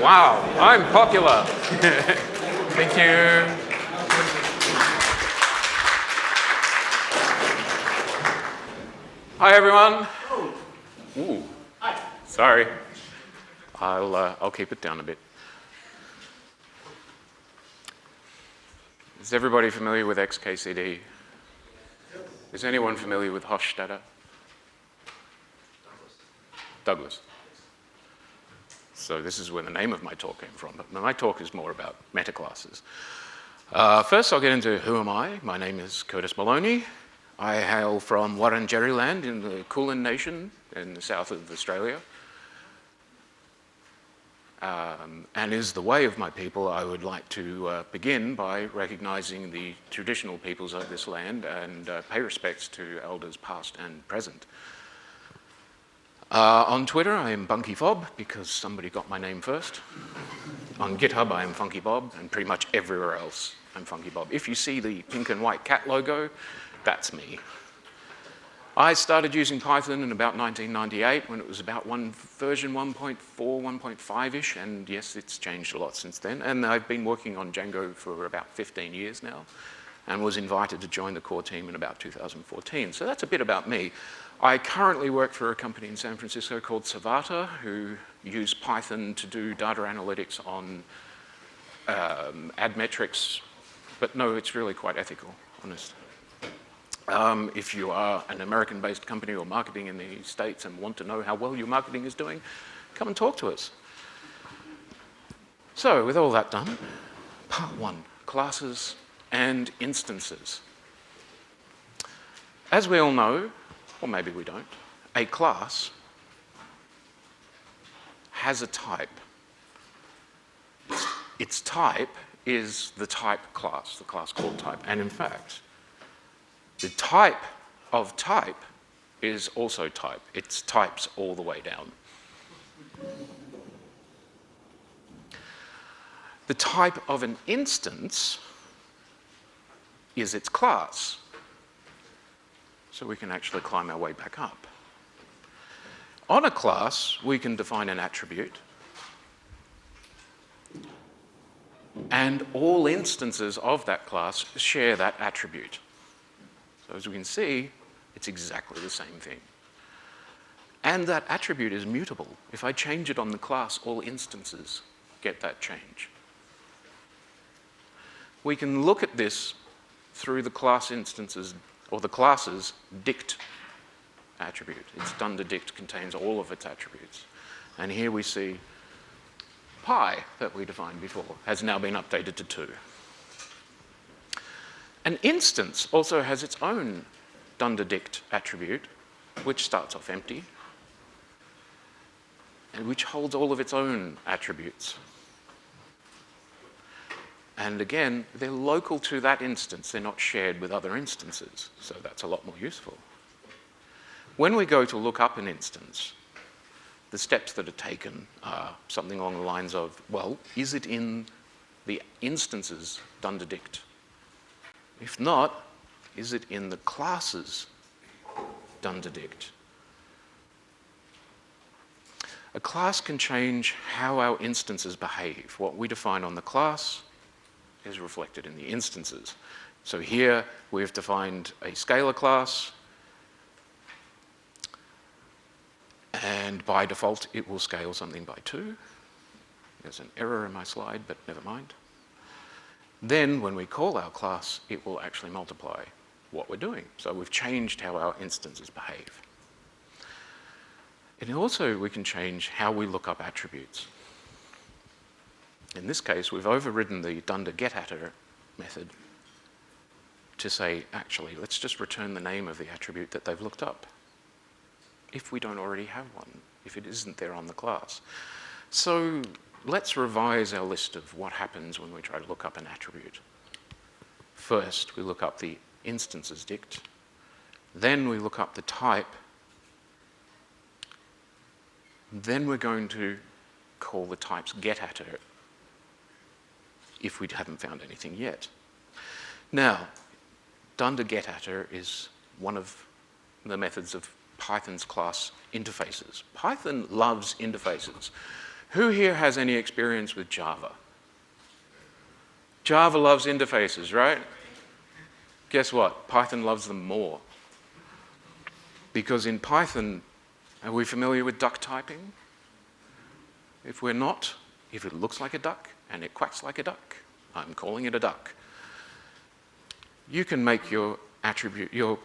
Wow, I'm popular. Thank you. Hi, everyone. Ooh. Hi. Sorry. I'll keep it down a bit. Is everybody familiar with XKCD? Is anyone familiar with Hofstadter? Douglas. So this is where the name of my talk came from, but my talk is more about metaclasses. First, I'll get into who am I. My name is Curtis Maloney. I hail from Wurundjeri land in the Kulin Nation in the south of Australia. And is the way of my people, I would like to begin by recognising the traditional peoples of this land and pay respects to elders past and present. On Twitter, I am FunkyBob because somebody got my name first. On GitHub, I am FunkyBob, and pretty much everywhere else, I'm FunkyBob. If you see the pink and white cat logo, that's me. I started using Python in about 1998 when it was about version 1.4, 1.5-ish, and yes, it's changed a lot since then. And I've been working on Django for about 15 years now, and was invited to join the core team in about 2014. So that's a bit about me. I currently work for a company in San Francisco called Survata, who use Python to do data analytics on ad metrics, but no, it's really quite ethical, honest. If you are an American-based company or marketing in the States and want to know how well your marketing is doing, come and talk to us. So, with all that done, part one, classes and instances. As we all know, or maybe we don't, a class has a type. Its type is the type class, the class called type. And in fact, the type of type is also type. It's types all the way down. The type of an instance is its class. So we can actually climb our way back up. On a class, we can define an attribute. And all instances of that class share that attribute. So as we can see, it's exactly the same thing. And that attribute is mutable. If I change it on the class, all instances get that change. We can look at this through the class instances, or the class's dict attribute. Its Dunderget contains all of its attributes. And here we see pi that we defined before has now been updated to 2. An instance also has its own Dunderget attribute, which starts off empty, and which holds all of its own attributes. And again, they're local to that instance. They're not shared with other instances, so that's a lot more useful. When we go to look up an instance, the steps that are taken are something along the lines of, well, is it in the instance's Dunderget? If not, is it in the class's Dunderget? A class can change how our instances behave. What we define on the class is reflected in the instances. So here we've defined a scalar class, and by default it will scale something by 2. There's an error in my slide, but never mind. Then when we call our class, it will actually multiply what we're doing. So we've changed how our instances behave. And also we can change how we look up attributes. In this case, we've overridden the Dunderget method to say, actually, let's just return the name of the attribute that they've looked up, if we don't already have one, if it isn't there on the class. So let's revise our list of what happens when we try to look up an attribute. First, we look up the instance's dict. Then we look up the type. Then we're going to call the type's getAttr if we haven't found anything yet. Now, Dunderget is one of the methods of Python's class interfaces. Python loves interfaces. Who here has any experience with Java? Java loves interfaces, right? Guess what? Python loves them more. Because in Python, are we familiar with duck typing? If we're not, if it looks like a duck and it quacks like a duck, I'm calling it a duck. You can make your attribute, your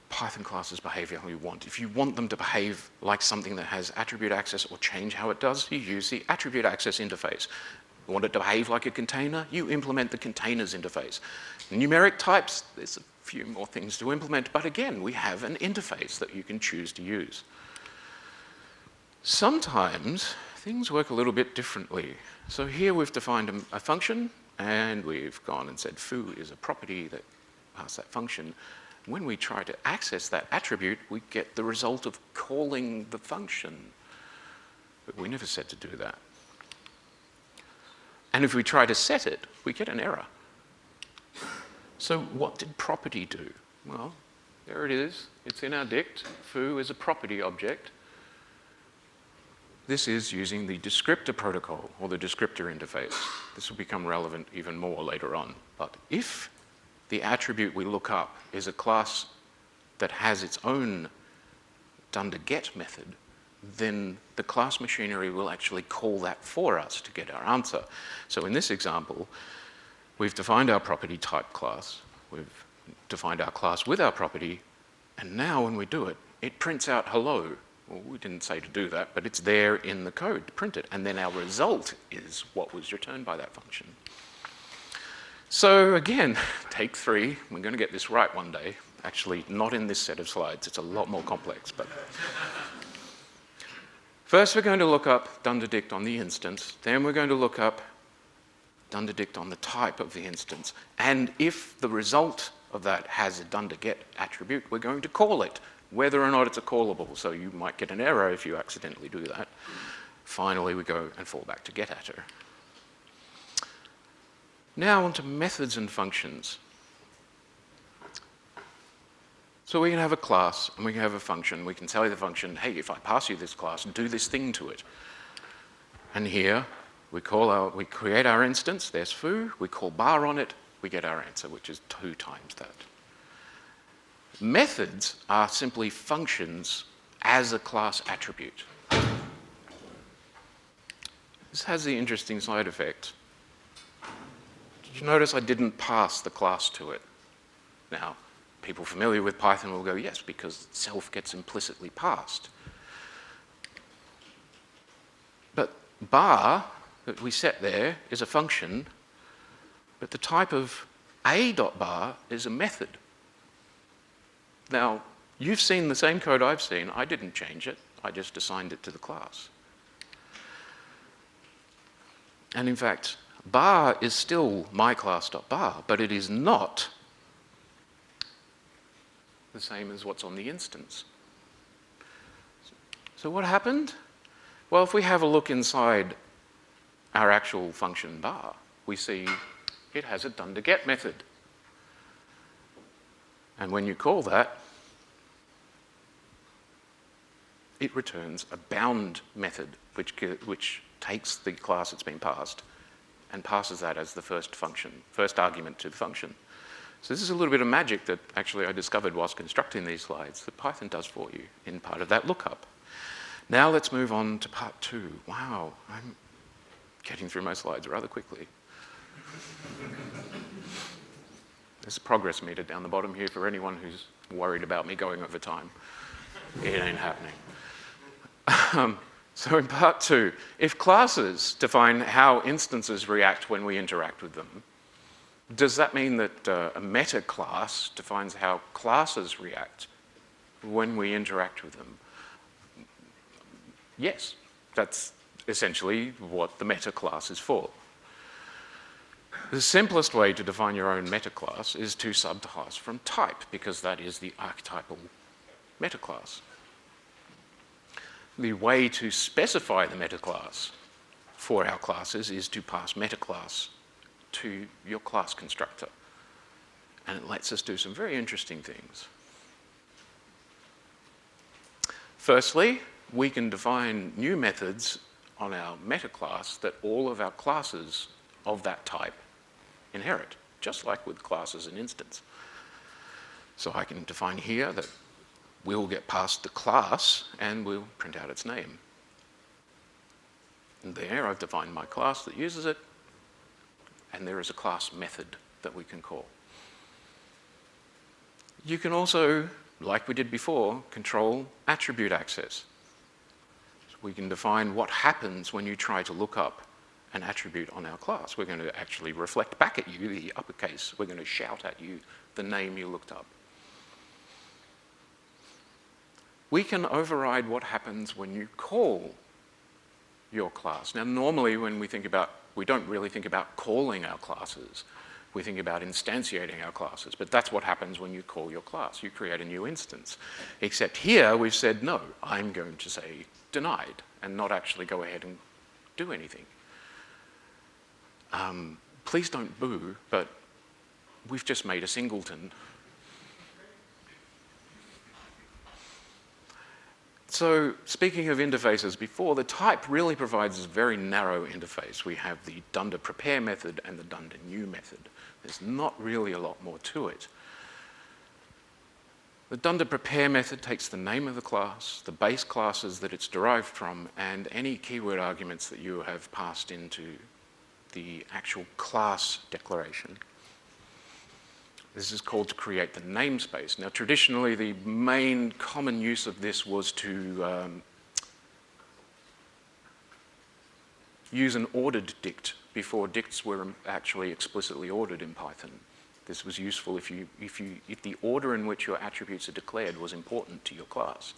Python classes behave how you want. If you want them to behave like something that has attribute access or change how it does, you use the attribute access interface. You want it to behave like a container, you implement the containers interface. Numeric types, there's a few more things to implement, but again, we have an interface that you can choose to use. Sometimes things work a little bit differently. So here we've defined a function, and we've gone and said foo is a property that passes that function. When we try to access that attribute, we get the result of calling the function. But we never said to do that. And if we try to set it, we get an error. So what did property do? Well, there it is. It's in our dict. Foo is a property object. This is using the descriptor protocol, or the descriptor interface. This will become relevant even more later on. But if the attribute we look up is a class that has its own Dunderget method, then the class machinery will actually call that for us to get our answer. So in this example, we've defined our property type class, we've defined our class with our property, and now when we do it, it prints out hello. Well, we didn't say to do that, but it's there in the code to print it, and then our result is what was returned by that function. So again, take 3. We're going to get this right one day. Actually, not in this set of slides. It's a lot more complex. But first, we're going to look up Dunderget on the instance. Then we're going to look up Dunderget on the type of the instance. And if the result of that has a Dunderget attribute, we're going to call it, whether or not it's a callable. So you might get an error if you accidentally do that. Finally, we go and fall back to getAtter. Now onto methods and functions. So we can have a class and we can have a function. We can tell the function, hey, if I pass you this class, do this thing to it. And here we create our instance, there's foo, we call bar on it, we get our answer, which is 2 times that. Methods are simply functions as a class attribute. This has the interesting side effect. Did you notice I didn't pass the class to it? Now, people familiar with Python will go, yes, because self gets implicitly passed. But bar that we set there is a function, but the type of a.bar is a method. Now, you've seen the same code I've seen. I didn't change it. I just assigned it to the class. And in fact, bar is still myClass.bar, but it is not the same as what's on the instance. So what happened? Well, if we have a look inside our actual function bar, we see it has a Dunderget method. And when you call that, it returns a bound method, which takes the class that's been passed and passes that as the first argument to the function. So this is a little bit of magic that actually I discovered whilst constructing these slides that Python does for you in part of that lookup. Now let's move on to part 2. Wow, I'm getting through my slides rather quickly. There's a progress meter down the bottom here for anyone who's worried about me going over time. It ain't happening. So in part 2, if classes define how instances react when we interact with them, does that mean that a metaclass defines how classes react when we interact with them? Yes, that's essentially what the metaclass is for. The simplest way to define your own metaclass is to subclass from type, because that is the archetypal metaclass. The way to specify the metaclass for our classes is to pass metaclass to your class constructor. And it lets us do some very interesting things. Firstly, we can define new methods on our metaclass that all of our classes of that type inherit, just like with classes and instance. So I can define here that we'll get past the class and we'll print out its name. And there I've defined my class that uses it, and there is a class method that we can call. You can also, like we did before, control attribute access. So we can define what happens when you try to look up an attribute on our class. We're going to actually reflect back at you the uppercase. We're going to shout at you the name you looked up. We can override what happens when you call your class. Now, normally when we think about, we don't really think about calling our classes. We think about instantiating our classes, but that's what happens when you call your class. You create a new instance. Except here we've said, no, I'm going to say denied and not actually go ahead and do anything. Please don't boo, but we've just made a singleton. So speaking of interfaces before, the type really provides a very narrow interface. We have the dunder prepare method and the dunder new method. There's not really a lot more to it. The dunder prepare method takes the name of the class, the base classes that it's derived from, and any keyword arguments that you have passed into the actual class declaration. This is called to create the namespace. Now, traditionally, the main common use of this was to use an ordered dict before dicts were actually explicitly ordered in Python. This was useful if the order in which your attributes are declared was important to your class.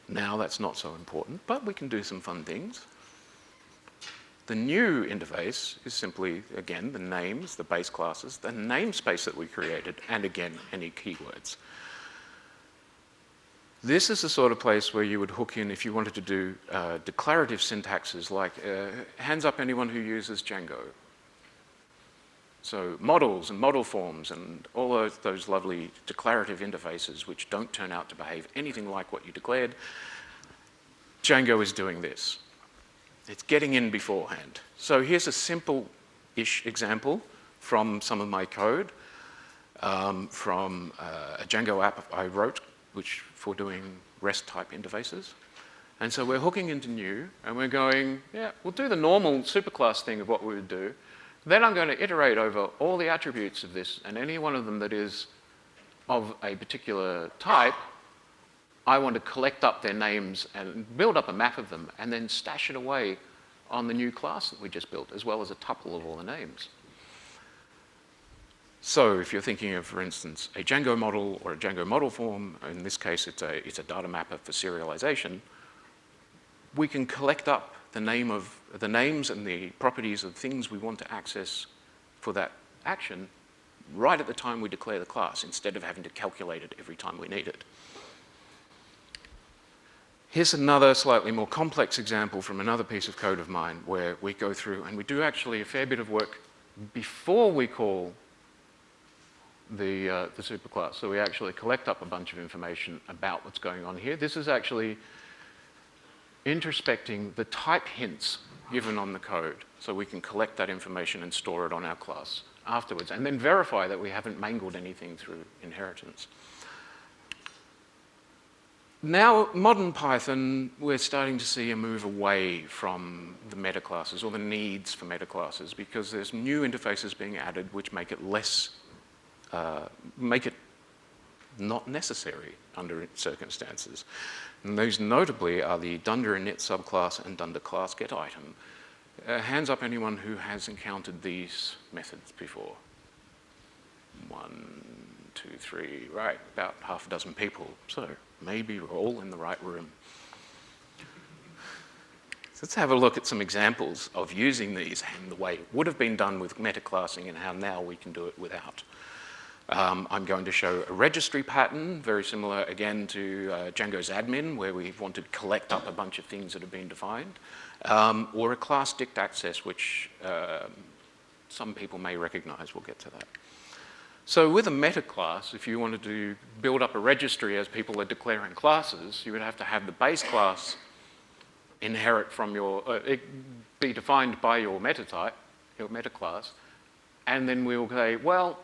Now that's not so important, but we can do some fun things. The new interface is simply, again, the names, the base classes, the namespace that we created, and again, any keywords. This is the sort of place where you would hook in if you wanted to do declarative syntaxes like hands up anyone who uses Django. So models and model forms and all those lovely declarative interfaces which don't turn out to behave anything like what you declared. Django is doing this. It's getting in beforehand. So here's a simple-ish example from some of my code from a Django app I wrote for doing REST-type interfaces. And so we're hooking into new, and we're going, yeah, we'll do the normal superclass thing of what we would do. Then I'm going to iterate over all the attributes of this, and any one of them that is of a particular type, I want to collect up their names and build up a map of them and then stash it away on the new class that we just built, as well as a tuple of all the names. So if you're thinking of, for instance, a Django model or a Django model form, in this case it's a data mapper for serialization, we can collect up the names and the properties of things we want to access for that action right at the time we declare the class, instead of having to calculate it every time we need it. Here's another slightly more complex example from another piece of code of mine where we go through and we do actually a fair bit of work before we call the superclass. So we actually collect up a bunch of information about what's going on here. This is actually introspecting the type hints given on the code, so we can collect that information and store it on our class afterwards, and then verify that we haven't mangled anything through inheritance. Now, modern Python, we're starting to see a move away from the metaclasses or the needs for metaclasses, because there's new interfaces being added which make it not necessary under circumstances. And those notably are the dunder init subclass and dunder class get item. Hands up anyone who has encountered these methods before. 1, 2, 3, right, about half a dozen people. So maybe we're all in the right room. So let's have a look at some examples of using these and the way it would have been done with metaclassing and how now we can do it without. I'm going to show a registry pattern, very similar again to Django's admin, where we wanted to collect up a bunch of things that have been defined, or a class dict access, which some people may recognize. We'll get to that. So with a metaclass, if you wanted to build up a registry as people are declaring classes, you would have to have the base class inherit from it be defined by your metatype, your metaclass, and then we'll say, well,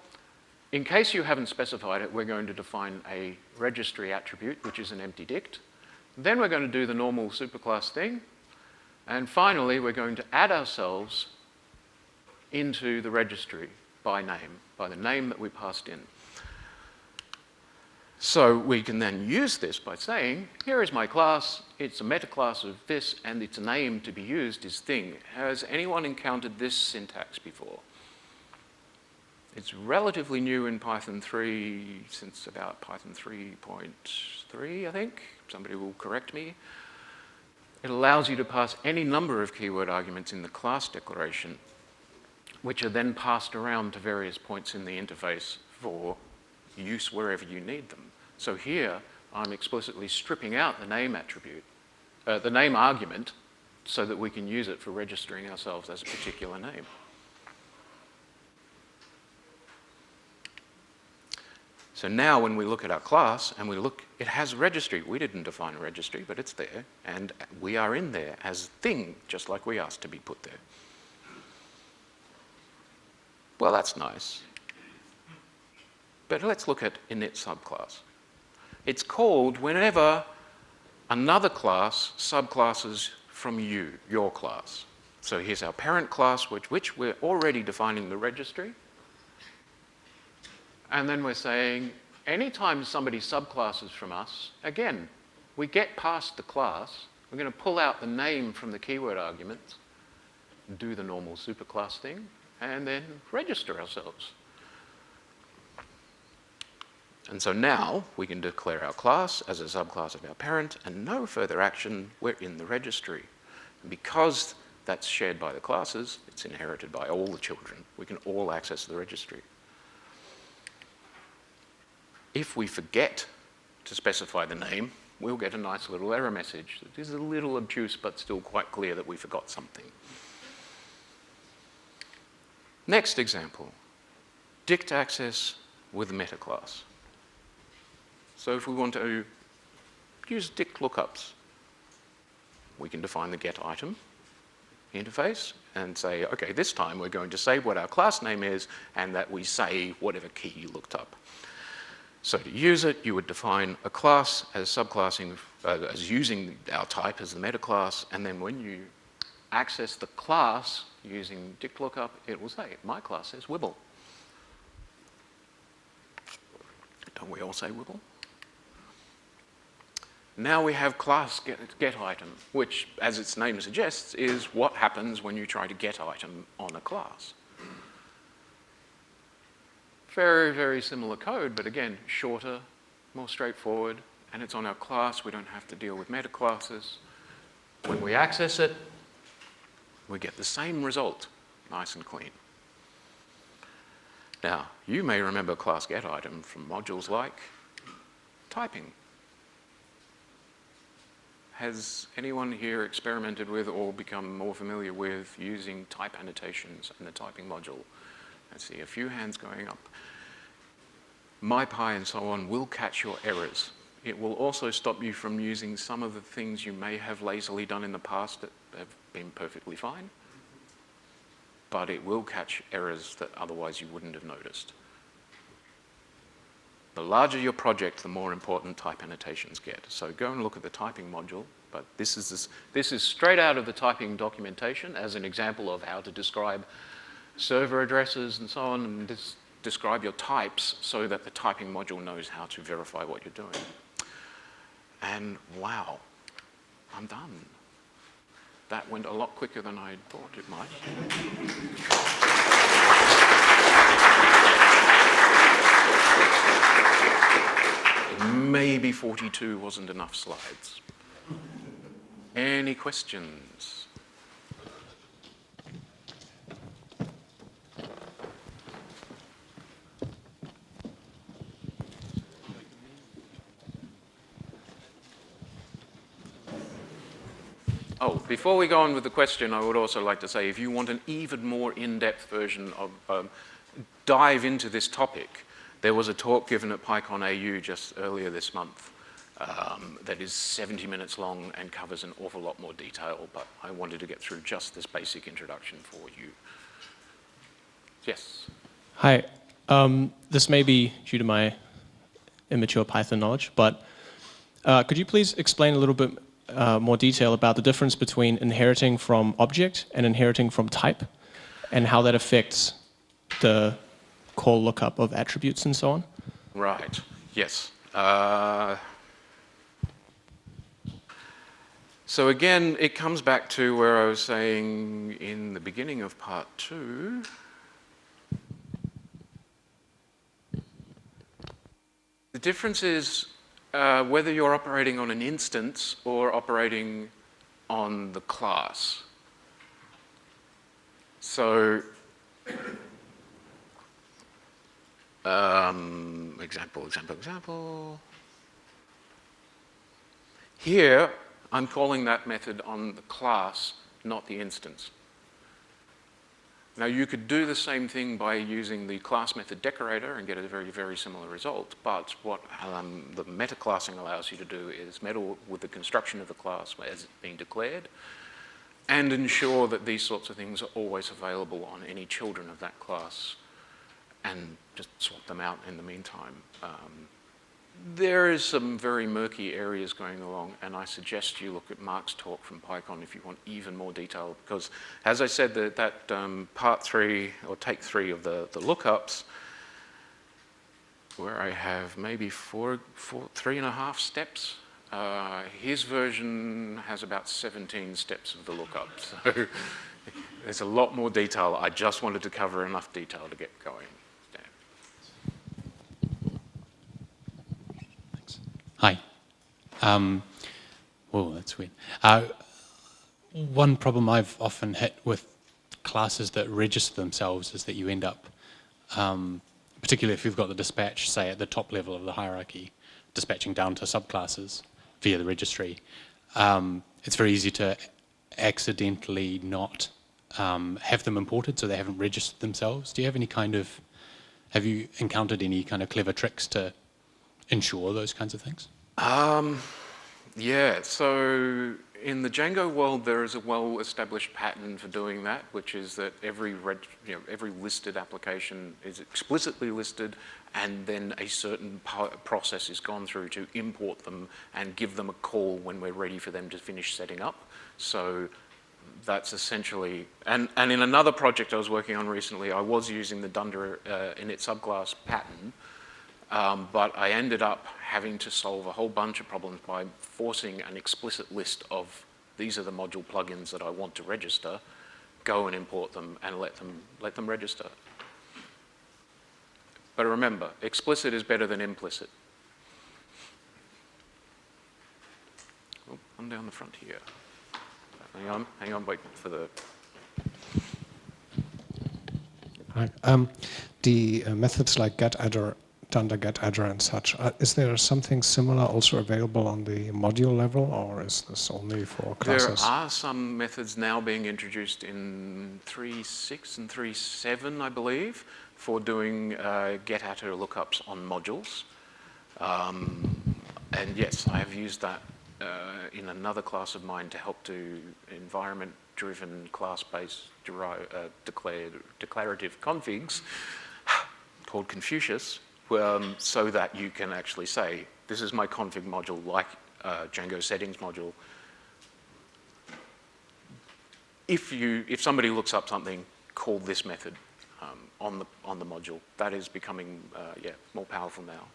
in case you haven't specified it, we're going to define a registry attribute, which is an empty dict. Then we're going to do the normal superclass thing. And finally, we're going to add ourselves into the registry by name, by the name that we passed in. So we can then use this by saying, here is my class, it's a metaclass of this, and its name to be used is thing. Has anyone encountered this syntax before? It's relatively new in Python 3, since about Python 3.3, I think. Somebody will correct me. It allows you to pass any number of keyword arguments in the class declaration, which are then passed around to various points in the interface for use wherever you need them. So here, I'm explicitly stripping out the name attribute, the name argument, so that we can use it for registering ourselves as a particular name. So now when we look at our class and we look, it has registry. We didn't define a registry, but it's there, and we are in there as thing, just like we asked to be put there. Well, that's nice. But let's look at init subclass. It's called whenever another class subclasses from you, your class. So here's our parent class, which we're already defining the registry. And then we're saying, anytime somebody subclasses from us, again, we get past the class, we're going to pull out the name from the keyword arguments, do the normal superclass thing, and then register ourselves. And so now we can declare our class as a subclass of our parent, and no further action, we're in the registry. And because that's shared by the classes, it's inherited by all the children. We can all access the registry. If we forget to specify the name, we'll get a nice little error message that is a little obtuse, but still quite clear that we forgot something. Next example, dict access with metaclass. So if we want to use dict lookups, we can define the get item interface and say, okay, this time we're going to say what our class name is and that we say whatever key you looked up. So to use it, you would define a class as subclassing, as using our type as the metaclass, and then when you access the class using dict lookup, it will say, my class is Wibble. Don't we all say Wibble? Now we have class get item, which, as its name suggests, is what happens when you try to get item on a class. Very, very similar code, but again, shorter, more straightforward, and it's on our class. We don't have to deal with metaclasses. When we access it, we get the same result, nice and clean. Now, you may remember class get item from modules like typing. Has anyone here experimented with or become more familiar with using type annotations in the typing module? I see a few hands going up. MyPy and so on will catch your errors. It will also stop you from using some of the things you may have lazily done in the past that have been perfectly fine. But it will catch errors that otherwise you wouldn't have noticed. The larger your project, the more important type annotations get. So go and look at the typing module. But this is straight out of the typing documentation as an example of how to describe server addresses and so on, and describe your types so that the typing module knows how to verify what you're doing. And wow, I'm done. That went a lot quicker than I thought it might. Maybe 42 wasn't enough slides. Any questions? Oh, before we go on with the question, I would also like to say if you want an even more in-depth version of dive into this topic, There was a talk given at PyCon AU just earlier this month that is 70 minutes long and covers an awful lot more detail, but I wanted to get through just this basic introduction for you. Yes? Hi. This may be due to my immature Python knowledge, but could you please explain a little bit more detail about the difference between inheriting from object and inheriting from type, and how that affects the call lookup of attributes and so on? Right, yes. So again, it comes back to where I was saying in the beginning of part 2. The difference is whether you're operating on an instance or operating on the class. So, example. Here, I'm calling that method on the class, not the instance. Now, you could do the same thing by using the class method decorator and get a very, very similar result, but what the metaclassing allows you to do is meddle with the construction of the class as it's being declared and ensure that these sorts of things are always available on any children of that class and just swap them out in the meantime. There is some very murky areas going along, and I suggest you look at Mark's talk from PyCon if you want even more detail, because as I said, that part 3 or take 3 of the lookups, where I have maybe 3.5 steps, his version has about 17 steps of the lookup. So there's a lot more detail. I just wanted to cover enough detail to get going. Hi. Oh, that's weird. One problem I've often hit with classes that register themselves is that you end up, particularly if you've got the dispatch, say, at the top level of the hierarchy, dispatching down to subclasses via the registry. It's very easy to accidentally not have them imported so they haven't registered themselves. Do you have any kind of, have you encountered any kind of clever tricks to ensure those kinds of things? Yeah, so in the Django world, there is a well-established pattern for doing that, which is that every listed application is explicitly listed, and then a certain process is gone through to import them and give them a call when we're ready for them to finish setting up. So that's essentially, and in another project I was working on recently, I was using the Dunderget init subclass pattern, but I ended up having to solve a whole bunch of problems by forcing an explicit list of these are the module plugins that I want to register, go and import them and let them register. But remember, explicit is better than implicit. Oh, one down the front here. Hang on, wait for the... Hi. The methods like getAddr, Dunderget and such, is there something similar also available on the module level, or is this only for classes? There are some methods now being introduced in 3.6 and 3.7, I believe, for doing getAttr lookups on modules. And yes, I have used that in another class of mine to help do environment-driven, class-based declarative configs called Confucius, so that you can actually say, this is my config module, like Django settings module. If somebody looks up something, call this method on the module. That is becoming more powerful now.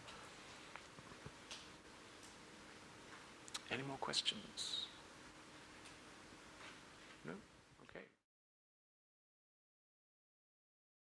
Any more questions?